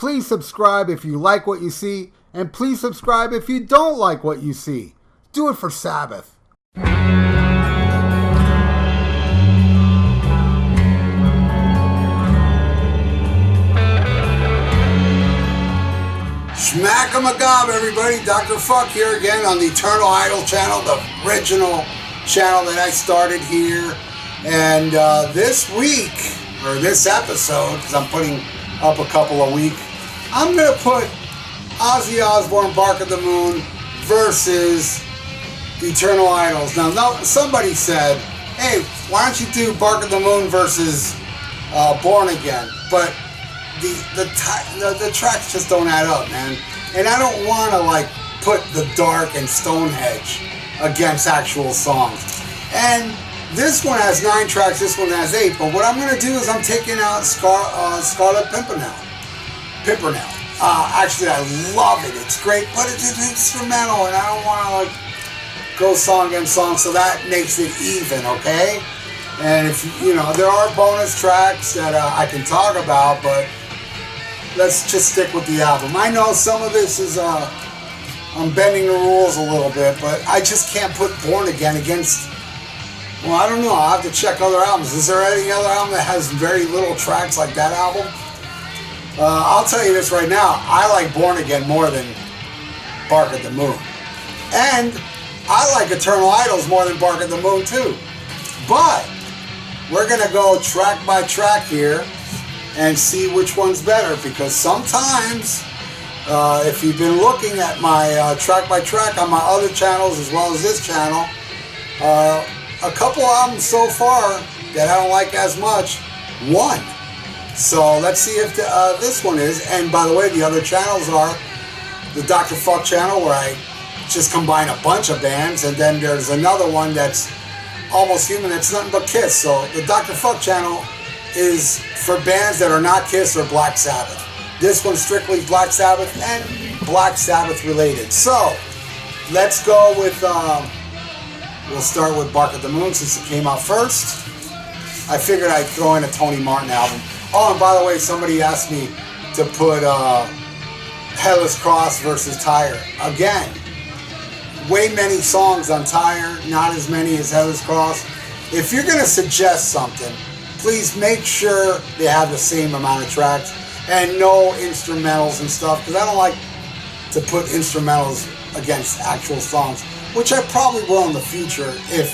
please subscribe if you like what you see, and please subscribe if you don't like what you see. Do it for Sabbath. Smack 'em a gob, everybody. Dr. Fuck here again on the Eternal Idol channel, the original channel that I started here. And this week, or this episode, because I'm putting up a couple a week, I'm going to put Ozzy Osbourne, Bark at the Moon versus Eternal Idols. Now, somebody said, hey, why don't you do Bark at the Moon versus Born Again? But the tracks just don't add up, man. And I don't want to like put The Dark and Stonehenge against actual songs. And this one has 9 tracks, this one has 8. But what I'm going to do is I'm taking out Scarlet Pimpernel. Actually, I love it. It's great, but it's an instrumental, and I don't want to like go song against song, so that makes it even, okay? And if you know, there are bonus tracks that I can talk about, but let's just stick with the album. I know some of this is I'm bending the rules a little bit, but I just can't put Born Again against. Well, I don't know. I'll have to check other albums. Is there any other album that has very little tracks like that album? I'll tell you this right now. I like Born Again more than Bark at the Moon. And I like Eternal Idols more than Bark at the Moon too. But we're going to go track by track here and see which one's better. Because sometimes, if you've been looking at my track by track on my other channels as well as this channel, a couple albums so far that I don't like as much won. So let's see if this one is. And by the way, the other channels are the Dr. Fuck channel, where I just combine a bunch of bands, and then there's another one that's Almost Human, that's nothing but Kiss. So the Dr. Fuck channel is for bands that are not Kiss or Black Sabbath. This one's strictly Black Sabbath and Black Sabbath related. So let's go with we'll start with Bark at the Moon since it came out first. I figured I'd throw in a Tony Martin album. Oh, and by the way, somebody asked me to put Headless Cross versus Tire. Again, way many songs on Tire, not as many as Headless Cross. If you're going to suggest something, please make sure they have the same amount of tracks and no instrumentals and stuff, because I don't like to put instrumentals against actual songs, which I probably will in the future if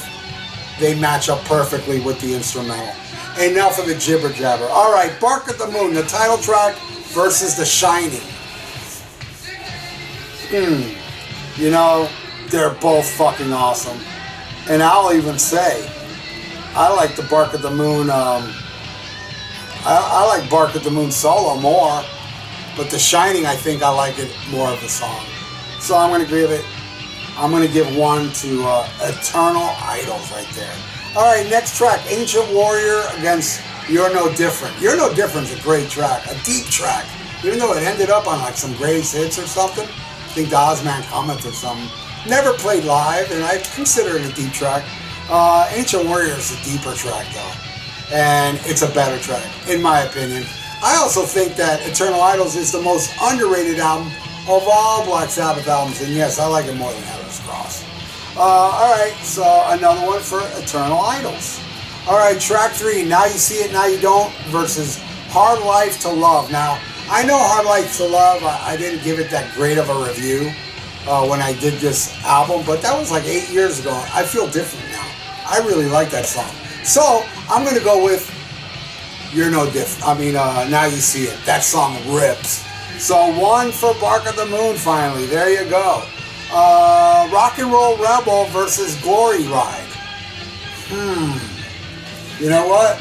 they match up perfectly with the instrumental. Enough of the jibber jabber. Alright, Bark at the Moon, the title track versus The Shining. You know, they're both fucking awesome. And I'll even say, I like the Bark at the Moon, I like Bark at the Moon solo more, but The Shining, I think I like it more of the song. So I'm going to give one to Eternal Idols right there. Alright, next track, Ancient Warrior against You're No Different. You're No Different is a great track, a deep track. Even though it ended up on like some greatest hits or something. I think the Ozman Comet or something. Never played live, and I consider it a deep track. Ancient Warrior is a deeper track though. And it's a better track, in my opinion. I also think that Eternal Idols is the most underrated album of all Black Sabbath albums. And yes, I like it more than Headless Cross. Alright, so another one for Eternal Idols. Alright, track 3, Now You See It, Now You Don't versus Hard Life to Love. Now, I know Hard Life to Love, I didn't give it that great of a review when I did this album, but that was like 8 years ago. I feel different now. I really like that song. So, I'm going to go with You're No Different. Now You See It. That song rips. So, one for Bark at the Moon finally. There you go. Rock and Roll Rebel versus Glory Ride. You know what?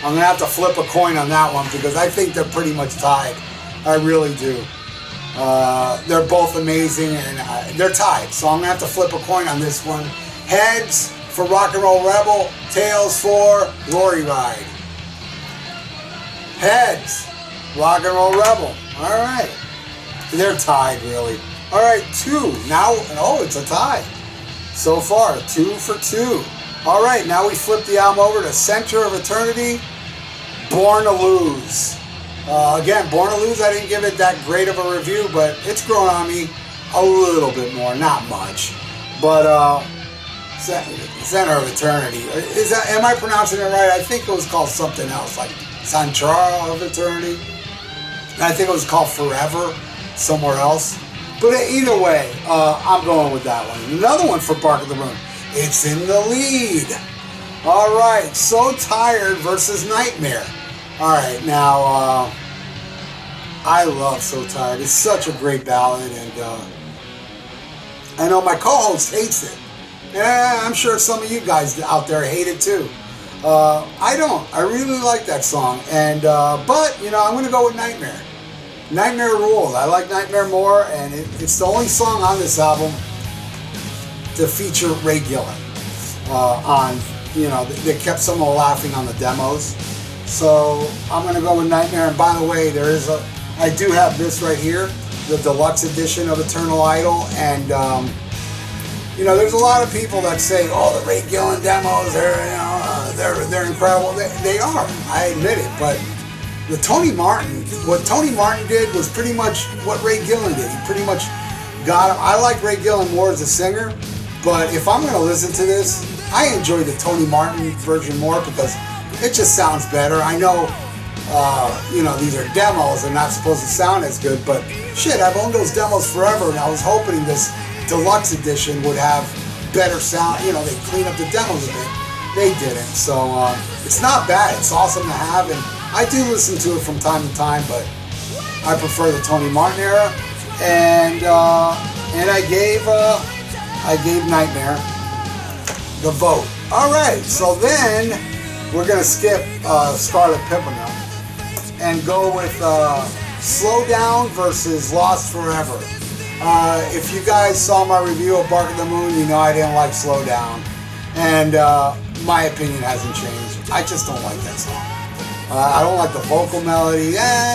I'm going to have to flip a coin on that one because I think they're pretty much tied. I really do. They're both amazing and they're tied. So I'm going to have to flip a coin on this one. Heads for Rock and Roll Rebel. Tails for Glory Ride. Heads. Rock and Roll Rebel. Alright. They're tied, really. Alright, 2. Now, it's a tie. So far, 2 for 2. Alright, now we flip the album over to Center of Eternity, Born to Lose. Again, Born to Lose, I didn't give it that great of a review, but it's grown on me a little bit more, not much. But Center of Eternity, am I pronouncing it right? I think it was called something else, like Sanchara of Eternity. And I think it was called Forever somewhere else. But either way, I'm going with that one. Another one for Bark of the Moon. It's in the lead. All right, So Tired versus Nightmare. All right, now, I love So Tired. It's such a great ballad, and I know my co-host hates it. Yeah, I'm sure some of you guys out there hate it too. I don't. I really like that song, and but you know, I'm going to go with Nightmare. Nightmare rules. I like Nightmare more, and it's the only song on this album to feature Ray Gillen on. You know, they kept someone laughing on the demos. So I'm going to go with Nightmare. And by the way, I do have this right here, the deluxe edition of Eternal Idol. And, you know, there's a lot of people that say, oh, the Ray Gillen demos, they're incredible. They are, I admit it. But what Tony Martin did was pretty much what Ray Gillen did. He pretty much got him. I like Ray Gillen more as a singer. But if I'm going to listen to this, I enjoy the Tony Martin version more because it just sounds better. I know, you know, these are demos and not supposed to sound as good, but shit, I've owned those demos forever, and I was hoping this deluxe edition would have better sound. You know, they clean up the demos a bit. They didn't, so it's not bad. It's awesome to have, and I do listen to it from time to time, but I prefer the Tony Martin era, and I gave Nightmare the vote. All right, so then we're gonna skip Scarlet Pimpernel and go with Slow Down versus Lost Forever. If you guys saw my review of Bark of the Moon, you know I didn't like Slow Down, and my opinion hasn't changed. I just don't like that song. I don't like the vocal melody. It's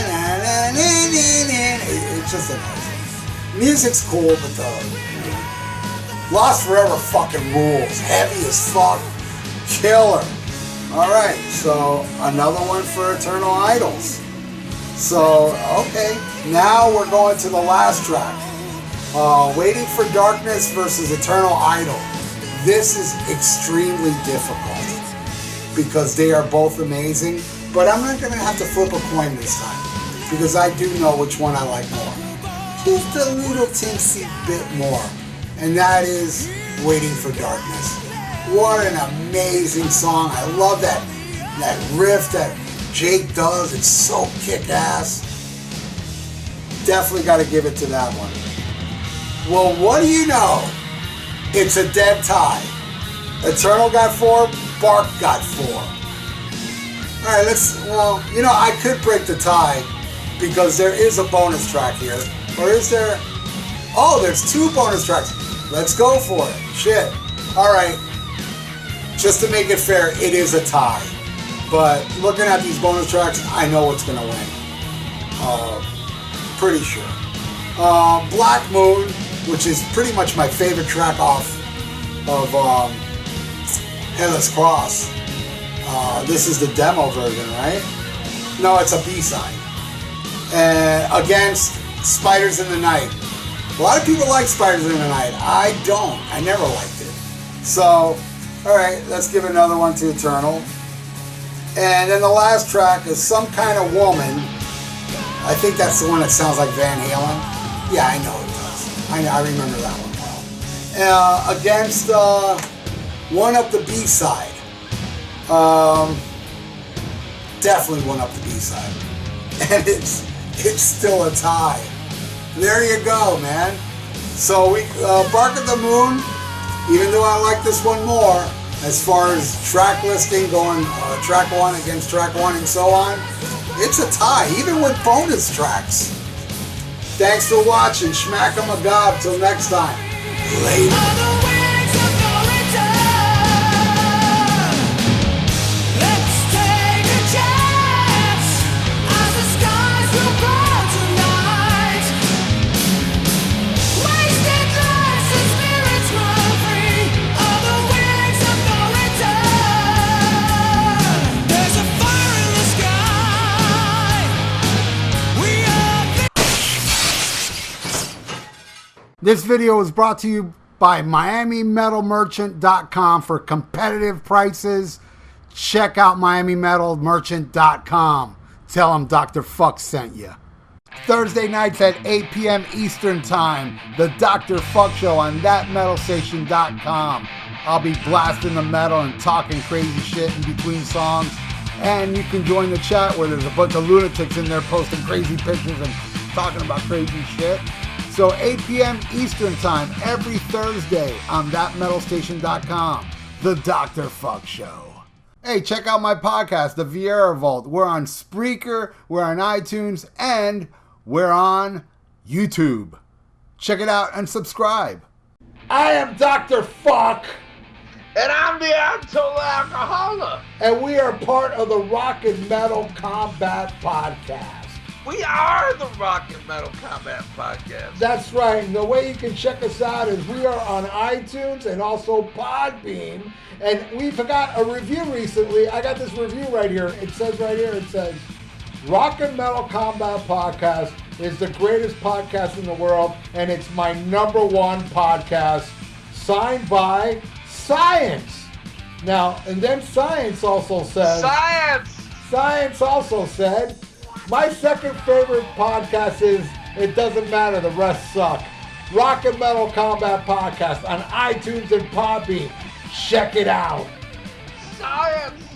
just annoying. Music's cool, but Lost Forever fucking rules. Heavy as fuck. Killer. Alright, so another one for Eternal Idols. So, okay. Now we're going to the last track. Waiting for Darkness versus Eternal Idol. This is extremely difficult because they are both amazing. But I'm not going to have to flip a coin this time because I do know which one I like more. Just a little teensy bit more. And that is Waiting for Darkness. What an amazing song. I love that riff that Jake does. It's so kick-ass. Definitely got to give it to that one. Well, what do you know? It's a dead tie. Eternal got 4, Bark got 4. Alright, you know, I could break the tie because there is a bonus track here. Or is there? Oh, there's 2 bonus tracks. Let's go for it. Shit. Alright. Just to make it fair, it is a tie. But looking at these bonus tracks, I know what's going to win. Pretty sure. Black Moon, which is pretty much my favorite track off of Headless Cross. This is the demo version, right? No, it's a B-side. And against Spiders in the Night. A lot of people like Spiders in the Night. I don't. I never liked it. So, alright, let's give another one to Eternal. And then the last track is Some Kind of Woman. I think that's the one that sounds like Van Halen. Yeah, I know it does. I remember that one well. Against One Up the B-side. Definitely One Up the B-side. And it's still a tie. There you go, man. So we Bark of the Moon, even though I like this one more, as far as track listing going track 1 against track 1 and so on, it's a tie, even with bonus tracks. Thanks for watching. Schmack 'em a gob. Till next time. Later. This video was brought to you by MiamiMetalMerchant.com for competitive prices. Check out MiamiMetalMerchant.com. Tell them Dr. Fuck sent you. Thursday nights at 8 p.m. Eastern Time, the Dr. Fuck Show on ThatMetalStation.com. I'll be blasting the metal and talking crazy shit in between songs. And you can join the chat where there's a bunch of lunatics in there posting crazy pictures and talking about crazy shit. So 8 p.m. Eastern Time every Thursday on ThatMetalStation.com, the Dr. Fuck Show. Hey, check out my podcast, The Vieira Vault. We're on Spreaker, we're on iTunes, and we're on YouTube. Check it out and subscribe. I am Dr. Fuck. And I'm the Absolute Alcoholic. And we are part of the Rock and Metal Combat Podcast. We are the Rock and Metal Combat Podcast. That's right. And the way you can check us out is we are on iTunes and also Podbean. And we forgot a review recently. I got this review right here. It says right here, it says, Rock and Metal Combat Podcast is the greatest podcast in the world, and it's my number one podcast, signed by Science. Now, and then Science also said... Science also said... My second favorite podcast is It Doesn't Matter, the Rest Suck. Rock and Metal Combat Podcast on iTunes and Podbean. Check it out. Science!